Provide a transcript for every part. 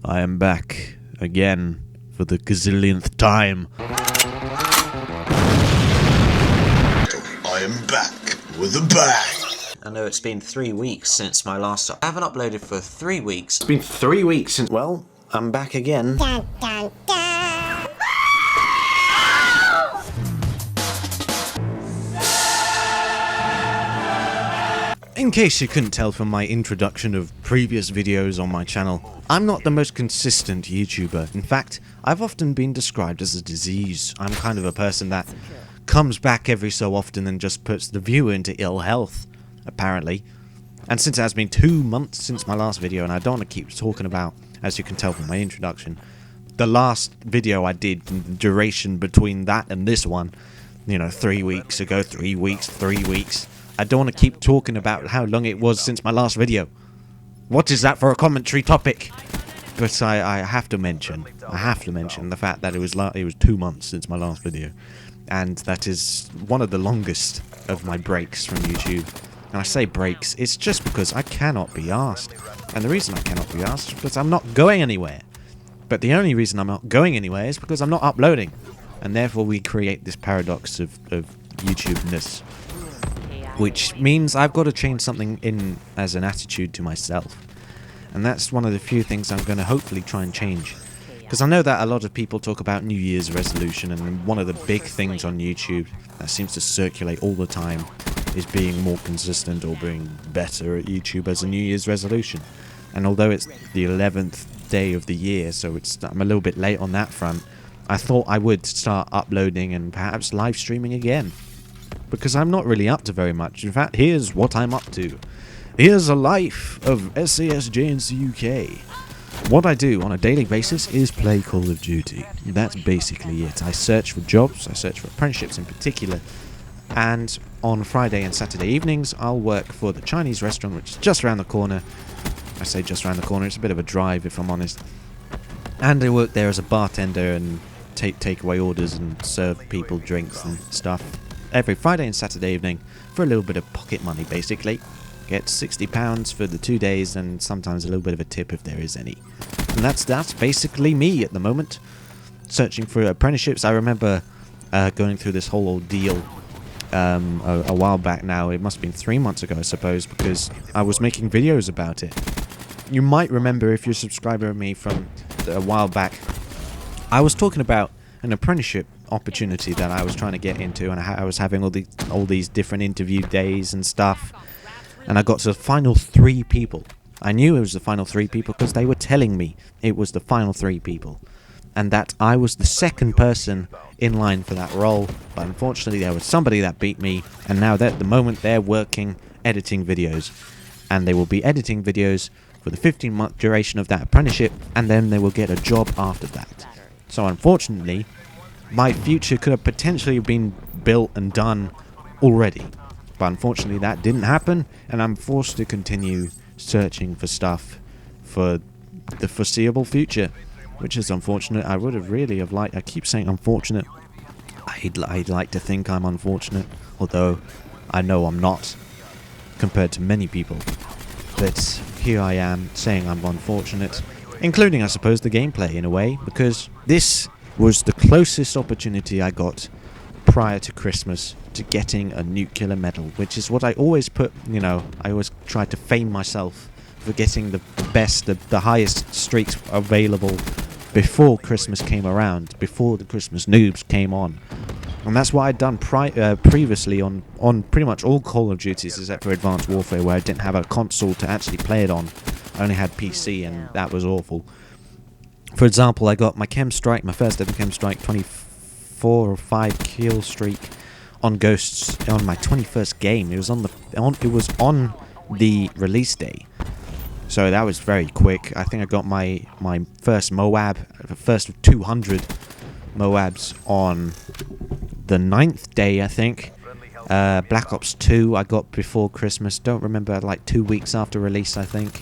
I am back again for the gazillionth time. I am back with a bang. I know it's been 3 weeks since my last... I haven't uploaded for 3 weeks. It's been 3 weeks since... Well, I'm back again. Dun, dun, dun. In case you couldn't tell from my introduction of previous videos on my channel, I'm not the most consistent YouTuber. In fact, I've often been described as a disease. I'm kind of a person that comes back every so often and just puts the viewer into ill health, apparently. And since it has been 2 months since my last video, and I don't want to keep talking about, as you can tell from my introduction, the last video I did, the duration between that and this one, 3 weeks ago, 3 weeks, 3 weeks. I don't want to keep talking about how long it was since my last video. What is that for a commentary topic? But I have to mention the fact that it was 2 months since my last video. And that is one of the longest of my breaks from YouTube. And I say breaks, it's just because I cannot be asked. And the reason I cannot be asked is because I'm not going anywhere. But the only reason I'm not going anywhere is because I'm not uploading. And therefore we create this paradox of YouTube-ness. Which means I've got to change something in as an attitude to myself. And that's one of the few things I'm going to hopefully try and change. Because I know that a lot of people talk about New Year's resolution, and one of the big things on YouTube that seems to circulate all the time is being more consistent or being better at YouTube as a New Year's resolution. And although it's the 11th day of the year, so I'm a little bit late on that front, I thought I would start uploading and perhaps live streaming again. Because I'm not really up to very much. In fact, here's what I'm up to. Here's a life of SASJNC UK. What I do on a daily basis is play Call of Duty. That's basically it. I search for jobs, I search for apprenticeships in particular, and on Friday and Saturday evenings I'll work for the Chinese restaurant, which is just around the corner. I say just around the corner, it's a bit of a drive if I'm honest. And I work there as a bartender and take away orders and serve people drinks and stuff every Friday and Saturday evening for a little bit of pocket money basically. Get £60 for the 2 days and sometimes a little bit of a tip if there is any. And that's basically me at the moment. Searching for apprenticeships. I remember going through this whole ordeal a while back now. It must have been 3 months ago I suppose, because I was making videos about it. You might remember if you're a subscriber of me from a while back. I was talking about an apprenticeship opportunity that I was trying to get into, and I was having all these different interview days and stuff. And I got to the final 3 people. I knew it was the final 3 people because they were telling me it was the final 3 people. And that I was the second person in line for that role. But unfortunately there was somebody that beat me. And now at the moment they're working, editing videos. And they will be editing videos for the 15-month duration of that apprenticeship. And then they will get a job after that. So unfortunately, my future could have potentially been built and done already. But unfortunately that didn't happen, and I'm forced to continue searching for stuff for the foreseeable future, which is unfortunate. I would have really have liked... I keep saying unfortunate. I'd like to think I'm unfortunate, although I know I'm not, compared to many people. But here I am, saying I'm unfortunate, including, I suppose, the gameplay in a way, because this was the closest opportunity I got prior to Christmas to getting a nuclear medal, which is what I always put, I always try to fame myself for getting the best, the highest streaks available before Christmas came around, before the Christmas noobs came on. And that's what I'd done previously on pretty much all Call of Duties except for Advanced Warfare, where I didn't have a console to actually play it on. I only had PC, and that was awful. For example, I got my Chem Strike, my first ever Chem Strike 24 or 5 kill streak on Ghosts on my 21st game. It was on the release day, so that was very quick. I think I got my first Moab, first of 200 Moabs on the 9th day, I think. Black Ops 2 I got before Christmas. Don't remember, like 2 weeks after release, I think.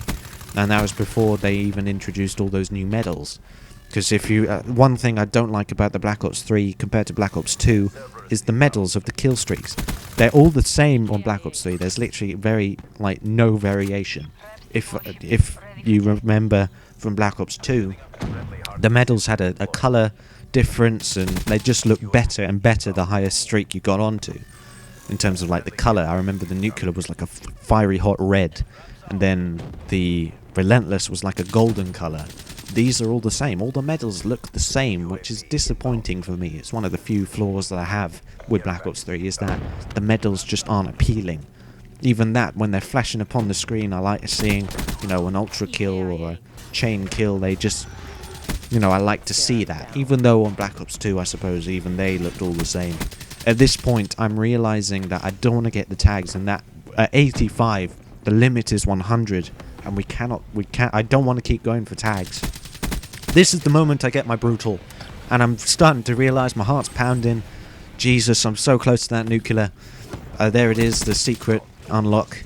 And that was before they even introduced all those new medals. Because if you, one thing I don't like about the Black Ops 3 compared to Black Ops 2 is the medals of the kill streaks. They're all the same on Black Ops 3. There's literally no variation. If you remember from Black Ops 2, the medals had a colour difference, and they just looked better and better the higher streak you got onto. In terms of like the colour, I remember the nuclear was like a fiery hot red, and then the relentless was like a golden colour. These are all the same. All the medals look the same, which is disappointing for me. It's one of the few flaws that I have with Black Ops 3, is that the medals just aren't appealing. Even that, when they're flashing upon the screen, I like seeing, you know, an ultra kill or a chain kill. They just, you know, I like to see that. Even though on Black Ops 2, I suppose, even they looked all the same. At this point, I'm realizing that I don't want to get the tags, and that at 85, the limit is 100, and I don't want to keep going for tags. This is the moment I get my brutal, and I'm starting to realize my heart's pounding. Jesus, I'm so close to that nuclear. There it is, the secret unlock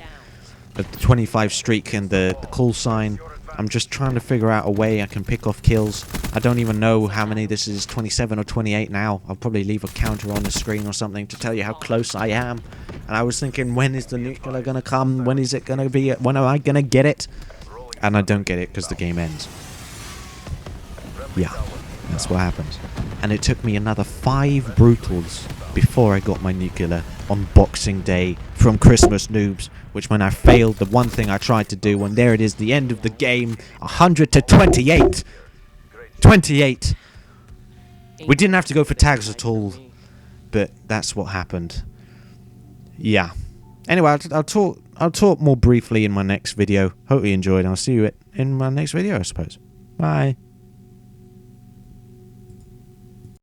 of the 25 streak and the call sign. I'm just trying to figure out a way I can pick off kills. I don't even know how many this is, 27 or 28 now. I'll probably leave a counter on the screen or something to tell you how close I am. And I was thinking, when is the nuclear gonna come? When is it gonna be? When am I gonna get it? And I don't get it because the game ends. Yeah, that's what happens. And it took me another 5 brutals before I got my nuclear on Boxing Day from Christmas Noobs, which when I failed the one thing I tried to do, and there it is, the end of the game, 100 to 28. 28. We didn't have to go for tags at all, but that's what happened. Yeah. Anyway, I'll talk more briefly in my next video. Hope you enjoyed. I'll see you in my next video, I suppose. Bye.